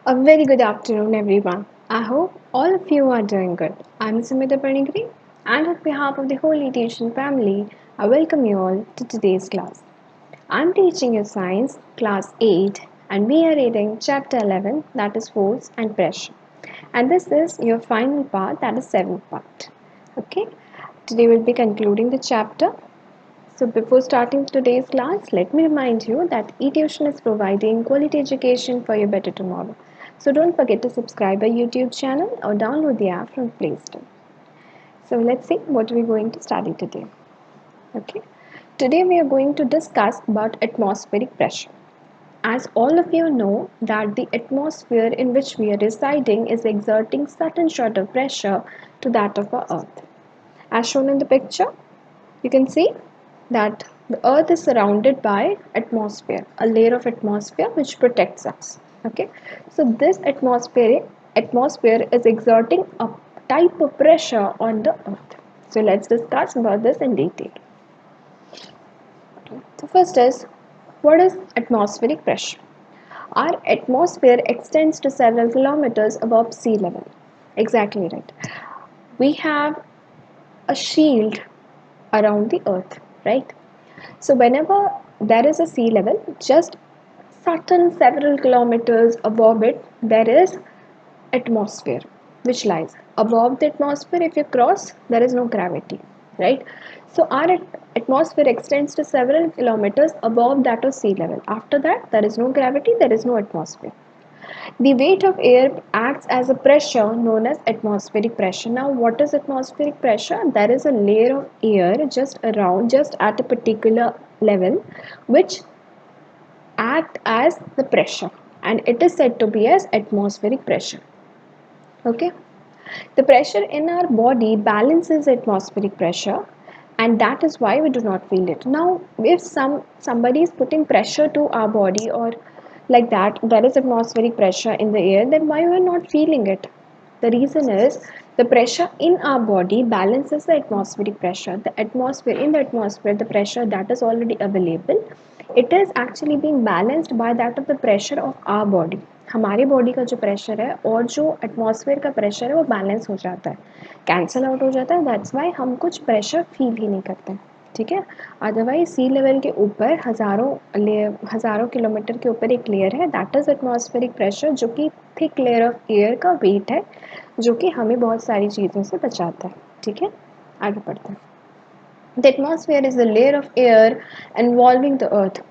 A very good afternoon, everyone. I hope all of you are doing good. I'm Sumita Panigri, and on behalf of the whole Education family, I welcome you all to today's class. I'm teaching you Science, Class 8, and we are reading Chapter 11, that is Force and Pressure. And this is your final part, that is 7th part. Okay, today we'll be concluding the chapter. So before starting today's class, let me remind you that eTuition is providing quality education for your better tomorrow. So don't forget to subscribe our YouTube channel or download the app from Play Store. So let's see what we're going to study today. Okay. Today we are going to discuss about atmospheric pressure. As all of you know that the atmosphere in which we are residing is exerting certain sort of pressure to that of our earth. As shown in the picture, you can see that the earth is surrounded by atmosphere, a layer of atmosphere which protects us. Okay, so this atmosphere is exerting a type of pressure on the earth. So let's discuss about this in detail. So first is, what is atmospheric pressure? Our atmosphere extends to several kilometers above sea level. Exactly right. We have a shield around the earth, right? So whenever there is a sea level, just certain several kilometers above it, there is atmosphere which lies. Above the atmosphere, if you cross, there is no gravity, right? So our atmosphere extends to several kilometers above that of sea level. After that, there is no gravity, there is no atmosphere. The weight of air acts as a pressure known as atmospheric pressure. Now, what is atmospheric pressure? There is a layer of air just around, just at a particular level, which act as the pressure, and it is said to be as atmospheric pressure. Okay, the pressure in our body balances atmospheric pressure, and that is why we do not feel it. Now, if somebody is putting pressure to our body, or like that, there is atmospheric pressure in the air, then why we are not feeling it? The reason is the pressure in our body balances the atmospheric pressure. In the atmosphere, the pressure that is already available, it is actually being balanced by that of the pressure of our body. हमारे body का जो pressure है और जो atmosphere का pressure है वो balance हो जाता है, कैंसिल आउट हो जाता है. दैट्स वाई हम कुछ प्रेशर फील ही नहीं करते. ठीक है. अदरवाइज सी लेवल के ऊपर हज़ारों किलोमीटर के ऊपर एक लेयर है, दैट इज़ एटमॉस्फेरिक प्रेशर, जो कि थिक लेयर ऑफ एयर का वेट है, जो कि हमें बहुत सारी चीज़ों से बचाता है. ठीक है, आगे बढ़ते हैं. The atmosphere is the layer of air involving the earth.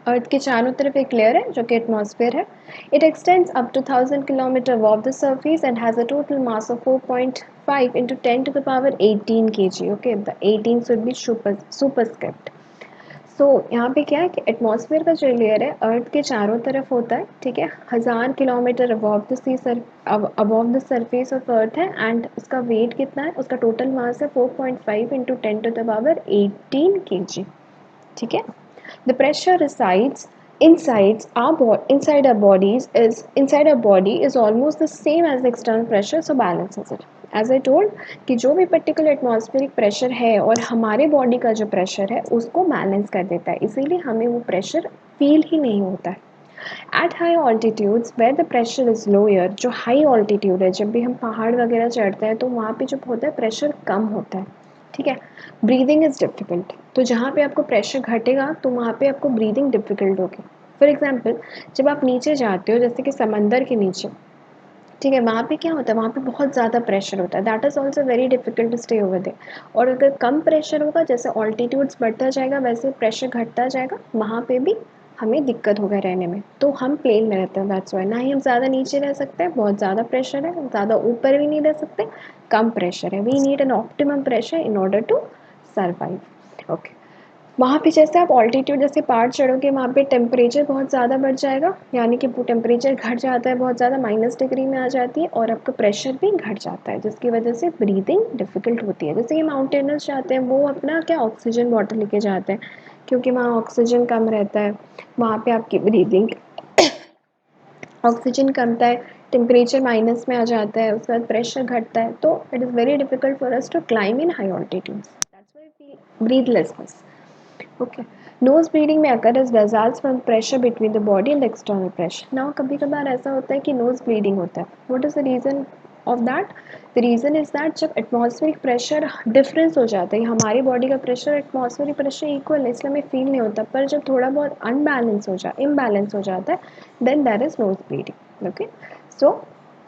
Earth के चारों तरफ एक लेयर है जो कि एटमॉस्फेयर है. It extends up to 1000 kilometre above the surface and has a total mass of 4.5 into 10 to the power 18 kg. Okay, the 18 should be superscript. So यहाँ पे क्या है कि एटमॉस्फेयर का जो लेयर है अर्थ के चारों तरफ होता है. ठीक है, 1000 kilometre above the surface of earth है, एंड उसका वेट कितना है, उसका टोटल मास है 4.5 into 10 to the power 18 kg. ठीक है. The pressure resides inside our body is almost the same as the external pressure, so balances it. As I told कि जो भी पर्टिकुलर एटमॉस्फेरिक प्रेशर है और हमारे बॉडी का जो प्रेशर है उसको बैलेंस कर देता है, इसीलिए हमें वो प्रेशर फील ही नहीं होता है. At high altitudes where the pressure is lower, जो हाई ऑल्टीट्यूड है, जब भी हम पहाड़ वगैरह चढ़ते हैं तो वहाँ पे जो होता है प्रेशर कम होता है. ठीक है. ब्रीदिंग इज़ डिफ़िकल्ट, तो जहाँ पे आपको प्रेशर घटेगा तो वहाँ पे आपको ब्रीदिंग डिफ़िकल्ट होगी. फॉर एग्जांपल, जब आप नीचे जाते हो, जैसे कि समंदर के नीचे, ठीक है, वहाँ पे क्या होता है, वहाँ पे बहुत ज़्यादा प्रेशर होता है. That is also very difficult to stay over there. और अगर कम प्रेशर होगा, जैसे ऑल्टीट्यूड्स बढ़ता जाएगा वैसे प्रेशर घटता जाएगा, वहाँ पे भी हमें दिक्कत होगा रहने में. तो हम प्लेन में रहते हैं, दैट्स वाई. ना ही हम ज़्यादा नीचे रह सकते हैं, बहुत ज़्यादा प्रेशर है, ज़्यादा ऊपर भी नहीं रह सकते, कम प्रेशर है. We need an optimum pressure in order to survive. Okay. वहाँ पे जैसे आप ऑल्टीट्यूड जैसे पहाड़ चढ़ोगे, वहाँ पे टेम्परेचर बहुत ज़्यादा बढ़ जाएगा, यानी कि टेम्परेचर घट जाता है, बहुत ज़्यादा -डिग्री में आ जाती है, और आपका प्रेशर भी घट जाता है, जिसकी वजह से ब्रीदिंग डिफ़िकल्ट होती है. जैसे कि माउंटेनर्स जाते हैं, वो अपना क्या ऑक्सीजन बॉटल लेके जाते हैं, क्योंकि वहाँ ऑक्सीजन कम रहता है, वहाँ पे आपकी ब्रीदिंग ऑक्सीजन कमता है, टेम्परेचर माइनस में आ जाता है, उसके बाद प्रेशर घटता है, तो it is very difficult for us to climb in high altitudes. That's why we breathlessness. Okay. Nose bleeding में occur as results from pressure between the body and external pressure. Now कभी कभार ऐसा होता है कि knows bleeding होता है। What is the reason of that? The reason is that जब एटमॉस्फेरिक प्रेशर डिफरेंस हो जाता है, हमारी बॉडी का प्रेशर एटमॉस्फेरिक प्रेशर इक्वल है इसलिए हमें फील नहीं होता, पर जब थोड़ा बहुत इम्बैलेंस हो जाता है, then there is nose bleeding. Okay, so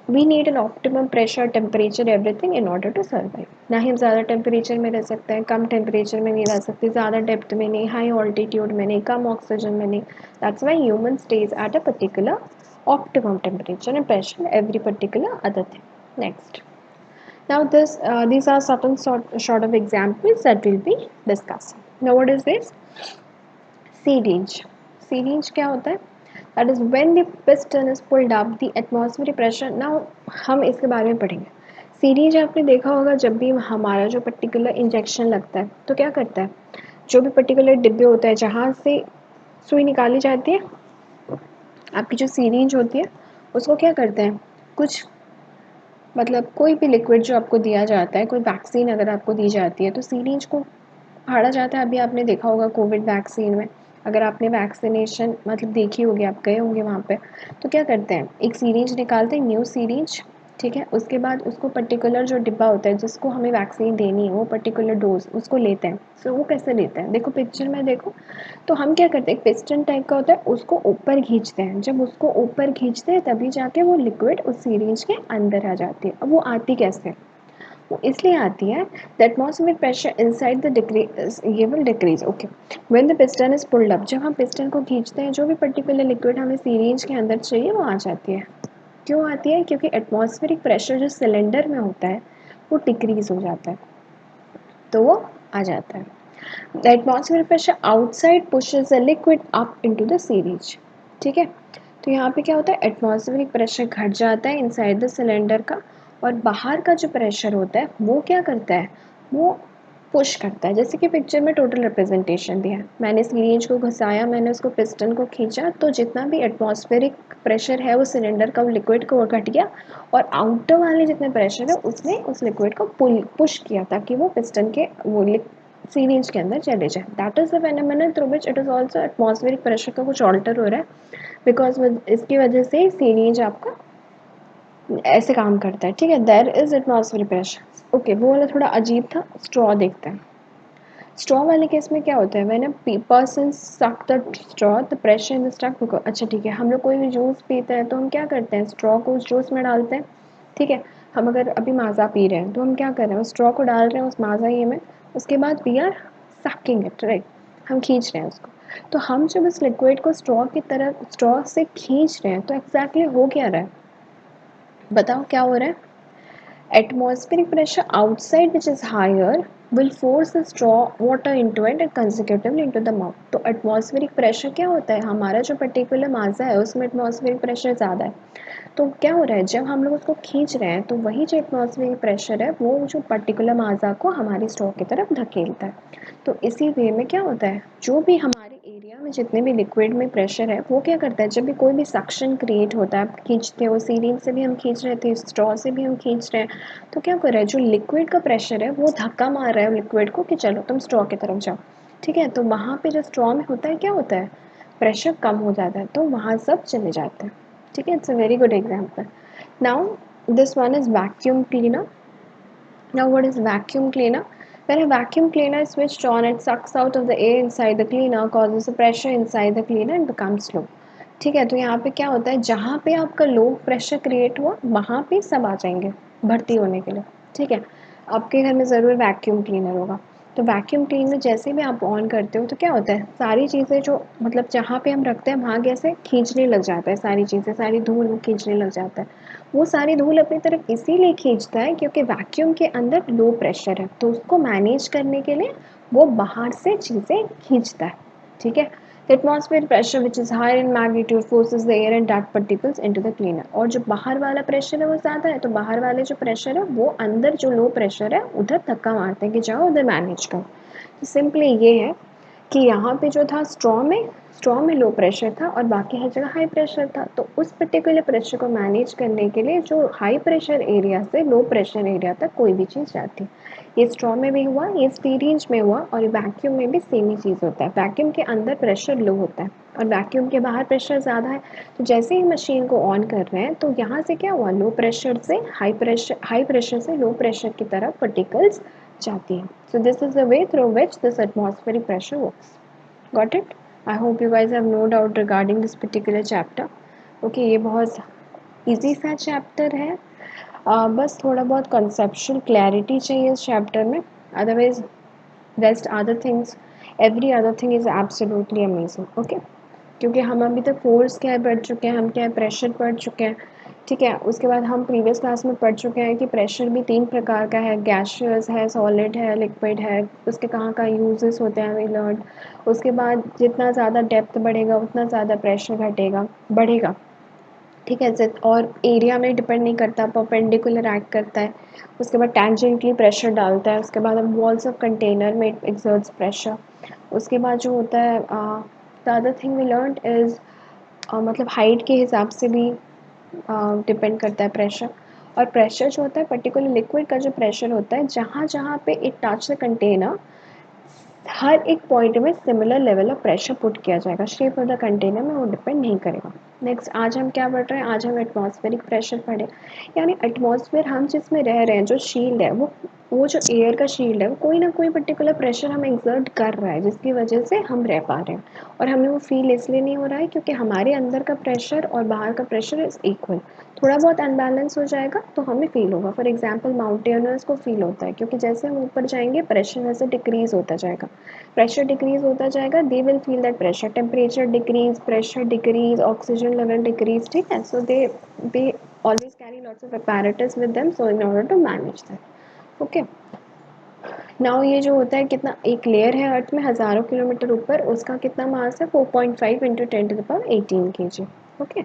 we need an optimum pressure, temperature, everything in order to survive. ना ही हम ज़्यादा टेम्परेचर में रह सकते हैं, कम टेम्परेचर में नहीं रह सकते, ज़्यादा डेप्थ में नहीं, हाई ऑल्टीट्यूड में नहीं, कम ऑक्सीजन में नहीं। That's why human stage at a particular optimum temperature and pressure every particular other thing. Next, now these are certain sort of examples that we'll be discussing. Now what is this? Syringe. Syringe क्या होता है? That is when the piston is pulled up, the atmospheric pressure. Now हम इसके बारे में पढ़ेंगे। Series आपने देखा होगा, जब भी हमारा जो पर्टिकुलर इंजेक्शन लगता है तो क्या करता है, जो भी पर्टिकुलर डिब्बे होता है जहाँ से सुई निकाली जाती है, आपकी जो सीरीज होती है उसको क्या करते हैं, कुछ मतलब कोई भी लिक्विड जो आपको दिया जाता है, कोई वैक्सीन अगर आपको दी जाती है तो सीरीज को फाड़ा जाता है। अभी आपने देखा होगा कोविड वैक्सीन में, अगर आपने वैक्सीनेशन मतलब देखी होगी, आप गए होंगे वहाँ पे, तो क्या करते हैं, एक सीरीज निकालते हैं, न्यू सीरीज, ठीक है, उसके बाद उसको पर्टिकुलर जो डिब्बा होता है जिसको हमें वैक्सीन देनी है, वो पर्टिकुलर डोज उसको लेते हैं। सो वो कैसे लेते हैं, देखो पिक्चर में देखो, तो हम क्या करते हैं, एक पिस्टन टाइप का होता है, उसको ऊपर खींचते हैं, जब उसको ऊपर खींचते हैं तभी जाके वो लिक्विड उस सीरीज के अंदर आ जाती है। अब वो आती कैसे, वो इसलिए आती है, the atmospheric pressure inside the decrease, ये will decrease. Okay, when the piston is pulled up, जब हम पिस्टन को खींचते हैं जो भी पर्टिकुलर लिक्विड हमें सीरीज के अंदर चाहिए वो आ जाती है। क्यों आती है, क्योंकि एटमॉस्फेरिक प्रेशर जो सिलेंडर में होता है वो डिक्रीज हो जाता है, तो वो आ जाता है। The atmospheric pressure outside pushes the liquid up into the series, ठीक है। तो यहाँ पे क्या होता है, एटमॉस्फेरिक प्रेशर घट जाता है इनसाइड द सिलेंडर का, और बाहर का जो प्रेशर होता है वो क्या करता है, वो पुश करता है। जैसे कि पिक्चर में टोटल रिप्रेजेंटेशन दिया है, मैंने सीरीज को घुसाया, मैंने उसको पिस्टन को खींचा, तो जितना भी एटमॉस्फेरिक प्रेशर है वो सिलेंडर का, वो लिक्विड को, वो घट गया, और आउटर वाले जितने प्रेशर है उसने उस लिक्विड को पुश किया ताकि वो पिस्टन के वो सीरीज के अंदर चले जाए। That is the phenomenon through which it is also atmospheric pressure का कुछ ऑल्टर हो रहा है, बिकॉज इसकी वजह से सीरीज आपका ऐसे काम करता है, ठीक है। There is atmospheric pressure. Okay, वो वाला थोड़ा अजीब था। स्ट्रॉ देखते हैं। स्ट्रॉ वाले केस में क्या होता है, मैंने person suck the straw, the pressure in the stock. अच्छा ठीक है, हम लोग कोई भी जूस पीते हैं तो हम क्या करते हैं, स्ट्रॉ को उस जूस में डालते हैं, ठीक है। हम अगर अभी माज़ा पी रहे हैं तो हम क्या कर रहे हैं, स्ट्रॉ को डाल रहे हैं उस माज़ा ये में, उसके बाद we are sucking it, right, हम खींच रहे हैं उसको। तो हम जब इस लिक्विड को स्ट्रॉ की तरफ, स्ट्रॉ से खींच रहे हैं, तो एग्जैक्टली हो क्या रहा है, बताओ क्या हो रहा है। Atmospheric pressure outside which is higher will force the straw water into it and consecutively into the mouth। तो atmospheric pressure क्या होता है, हमारा जो particular माज़ा है उसमें atmospheric pressure ज़्यादा है, तो क्या हो रहा है, जब हम लोग उसको खींच रहे हैं तो वही जो एटमॉस्फेरिक प्रेशर है वो जो पर्टिकुलर माज़ा को हमारी स्ट्रॉ की तरफ धकेलता है। तो इसी वे में क्या होता है, जो भी हमारे एरिया में जितने भी लिक्विड में प्रेशर है वो क्या करता है, जब भी कोई भी सक्शन क्रिएट होता है, आप खींचते हो, सीरीज से भी हम खींच रहे थे, स्ट्रॉ से भी हम खींच रहे हैं, तो क्या कर रहा है, जो लिक्विड का प्रेशर है वो धक्का मार रहा है लिक्विड को कि चलो तुम स्ट्रॉ की तरफ जाओ, ठीक है। तो वहाँ पे जो स्ट्रॉ में होता है क्या होता है, प्रेशर कम हो जाता है, तो वहाँ सब चले जाते हैं, ठीक है। It's a very good example. Now this one is vacuum cleaner. Now what is vacuum cleaner? When a vacuum cleaner is switched on, it sucks out of the air inside the cleaner, causes a pressure inside the cleaner and becomes low। ठीक है, तो यहाँ पे क्या होता है, जहाँ पे आपका लो प्रेशर क्रिएट हुआ वहाँ पे सब आ जाएंगे भर्ती होने के लिए, ठीक है। आपके घर में ज़रूर वैक्यूम क्लीनर होगा, तो वैक्यूम क्लीनर जैसे भी आप ऑन करते हो तो क्या होता है, सारी चीज़ें जो मतलब जहाँ पे हम रखते हैं वहाँ कैसे खींचने लग जाता है, सारी चीज़ें, सारी धूल खींचने लग जाता है। वो सारी धूल अपनी तरफ इसीलिए खींचता है क्योंकि वैक्यूम के अंदर लो प्रेशर है, तो उसको मैनेज करने के लिए वो बाहर से चीज़ें खींचता है, ठीक है। The atmospheric pressure which is higher in magnitude forces the air and dark particles into the cleaner। और जो बाहर वाला प्रेशर है वो ज़्यादा है, तो बाहर वाले जो प्रेशर है वो अंदर जो लो प्रेशर है उधर धक्का मारते हैं कि जाओ उधर मैनेज करो। तो सिंपली ये है कि यहाँ पे जो था स्ट्रॉ में स्ट्रॉ में लो प्रेशर था और बाकी हर जगह हाई प्रेशर था, तो उस पर्टिकुलर प्रेशर को मैनेज करने के लिए जो हाई प्रेशर एरिया से लो प्रेशर एरिया तक कोई भी चीज़ जाती है। ये स्ट्रॉ में भी हुआ, ये सिरिंज में हुआ, और वैक्यूम में भी सेम ही चीज़ होता है। वैक्यूम के अंदर प्रेशर लो होता है और वैक्यूम के बाहर प्रेशर ज़्यादा है। तो जैसे ही मशीन को ऑन कर रहे हैं तो यहाँ से क्या हुआ, लो प्रेशर से हाई प्रेशर से लो प्रेशर की तरफ पार्टिकल्स जाती हैं। So this is the way through which this atmospheric pressure works. Got it? I hope you guys have no doubt regarding this particular chapter. Okay, ये बहुत easy सा chapter है। बस थोड़ा बहुत कंसेप्चुअल क्लैरिटी चाहिए इस चैप्टर में, otherwise rest other things, every other thing is absolutely amazing. Okay, क्योंकि हम अभी तक फोर्स क्या है पढ़ चुके हैं, हम क्या है प्रेशर पढ़ चुके हैं, ठीक है। उसके बाद हम प्रीवियस क्लास में पढ़ चुके हैं कि प्रेशर भी 3 प्रकार का है, गैसियस है, सॉलिड है, लिक्विड है, उसके कहाँ कहाँ यूजेस होते हैं वी लर्न। उसके बाद जितना ज़्यादा डेप्थ बढ़ेगा उतना ज़्यादा प्रेशर घटेगा बढ़ेगा, ठीक है। और एरिया में डिपेंड नहीं करता, परपेंडिकुलर एक्ट करता है। उसके बाद टेंजेंटली प्रेशर डालता है, उसके बाद हम वॉल्स ऑफ कंटेनर में एक्सर्ट्स प्रेशर। उसके बाद जो होता है the other thing we learn is मतलब हाइट के हिसाब से भी डिपेंड करता है प्रेशर। और प्रेशर जो होता है पर्टिकुलर लिक्विड का जो प्रेशर होता है, जहाँ जहाँ पे इट टच द कंटेनर, हर एक पॉइंट में similar level of pressure put किया जाएगा। शेप ऑफ द कंटेनर में वो डिपेंड नहीं करेगा। नेक्स्ट आज हम क्या पढ़ रहे हैं, आज हम एटमॉस्फेरिक प्रेशर पढ़े, यानी एटमॉस्फेयर हम जिसमें रह रहे हैं, जो शील्ड है, वो जो एयर का शील्ड है, वो कोई ना कोई पर्टिकुलर प्रेशर हम एक्सर्ट कर रहा है, जिसकी वजह से हम रह पा रहे हैं। और हमें वो फील इसलिए नहीं हो रहा है क्योंकि हमारे अंदर का प्रेशर और बाहर का प्रेशर इज इक्वल। थोड़ा बहुत अनबैलेंस हो जाएगा तो हमें फील होगा। फॉर एग्जाम्पल माउंटेनर्स को फील होता है क्योंकि जैसे हम ऊपर जाएंगे प्रेशर वैसे डिक्रीज होता जाएगा, प्रेशर डिक्रीज होता जाएगा, they will feel that pressure, temperature decrease, pressure decrease, oxygen level decrease, ठीक है। सो दे always carry lots of apparatus with them so in order to manage that. Okay, now ये जो होता है कितना, एक लेयर है अर्थ में हज़ारों किलोमीटर ऊपर, उसका कितना मास है 4.5 इंटू 10⁻18 kg। ओके,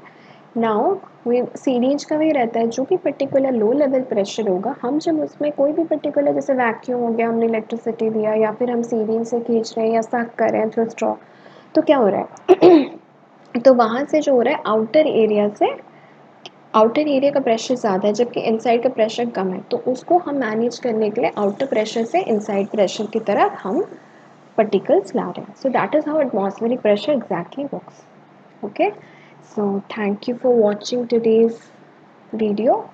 नाउ वे सीरीज का भी रहता है, जो भी पर्टिकुलर लो लेवल प्रेशर होगा, हम जब उसमें कोई भी पर्टिकुलर जैसे वैक्यूम हो गया, हमने इलेक्ट्रिसिटी दिया या फिर हम सीरीज से खींच रहे हैं या सक कर रहे हैं थ्रू स्ट्रॉ, तो क्या हो रहा है तो वहाँ से जो हो रहा है आउटर एरिया का प्रेशर ज़्यादा है जबकि इनसाइड का प्रेशर कम है, तो उसको हम मैनेज करने के लिए आउटर प्रेशर से इनसाइड प्रेशर की तरफ हम particles ला रहे हैं। So that is how atmospheric pressure exactly works. Okay, so thank you for watching today's video.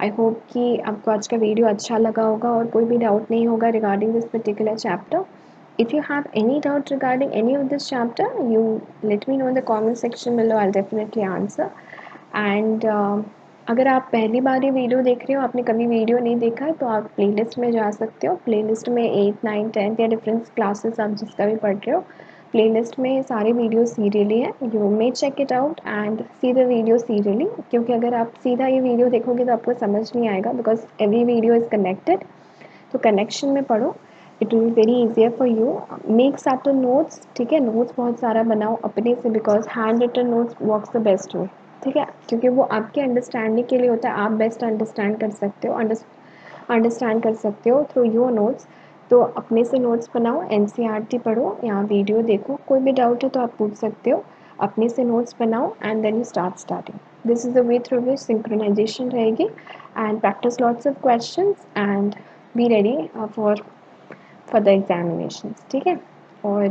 I hope कि आपको आज का वीडियो अच्छा लगा होगा और कोई भी डाउट नहीं होगा regarding this particular chapter. If you have any doubt regarding any of this chapter, you let me know in the comment section below. I'll definitely answer. And अगर आप पहली बार ये वीडियो देख रहे हो, आपने कभी वीडियो नहीं देखा है, तो आप प्लेलिस्ट में जा सकते हो। प्लेलिस्ट में 8, 9, 10 या डिफरेंट क्लासेस आप जिसका भी पढ़ रहे हो, प्लेलिस्ट में सारे वीडियो सीरियली हैं। You may check it out and see the video serially, क्योंकि अगर आप सीधा ये वीडियो देखोगे तो आपको समझ नहीं आएगा, because every video is connected. तो कनेक्शन में पढ़ो, it will very easier for you. Make settle notes, ठीक है, नोट्स बहुत सारा बनाओ अपने से, because hand written notes works the best way, ठीक है, क्योंकि वो आपके अंडरस्टैंडिंग के लिए होता है, आप बेस्ट अंडरस्टैंड कर सकते हो, थ्रू योर नोट्स। तो अपने से नोट्स बनाओ, एनसीईआरटी पढ़ो या वीडियो देखो, कोई भी डाउट है तो आप पूछ सकते हो। अपने से नोट्स बनाओ and then you starting. This is the way through which synchronization रहेगी and practice lots of questions and be ready for the examination, ठीक है। और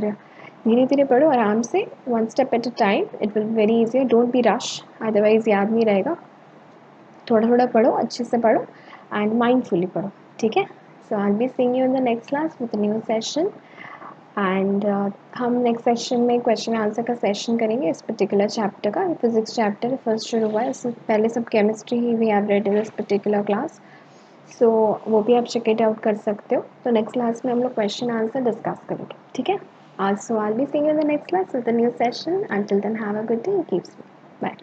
धीरे धीरे पढ़ो आराम से, one step at a time, it will very easy, don't be rush, otherwise याद नहीं रहेगा। थोड़ा थोड़ा पढ़ो, अच्छे से पढ़ो एंड माइंडफुली पढ़ो, ठीक है। So I be seeing you in the next class with new session and हम नेक्स्ट सेशन में क्वेश्चन आंसर का सेशन करेंगे इस पर्टिकुलर चैप्टर का। फिजिक्स चैप्टर फर्स्ट शुरू हुआ है, इससे पहले सब केमिस्ट्री ही we have read in this particular class. So वो भी आप चेक इट आउट कर सकते हो। तो नेक्स्ट क्लास में हम लोग क्वेश्चन आंसर डिस्कस करेंगे, ठीक है। आज so I be seeing you in the next class with the new session. Until then have a good day, keep smiling, bye.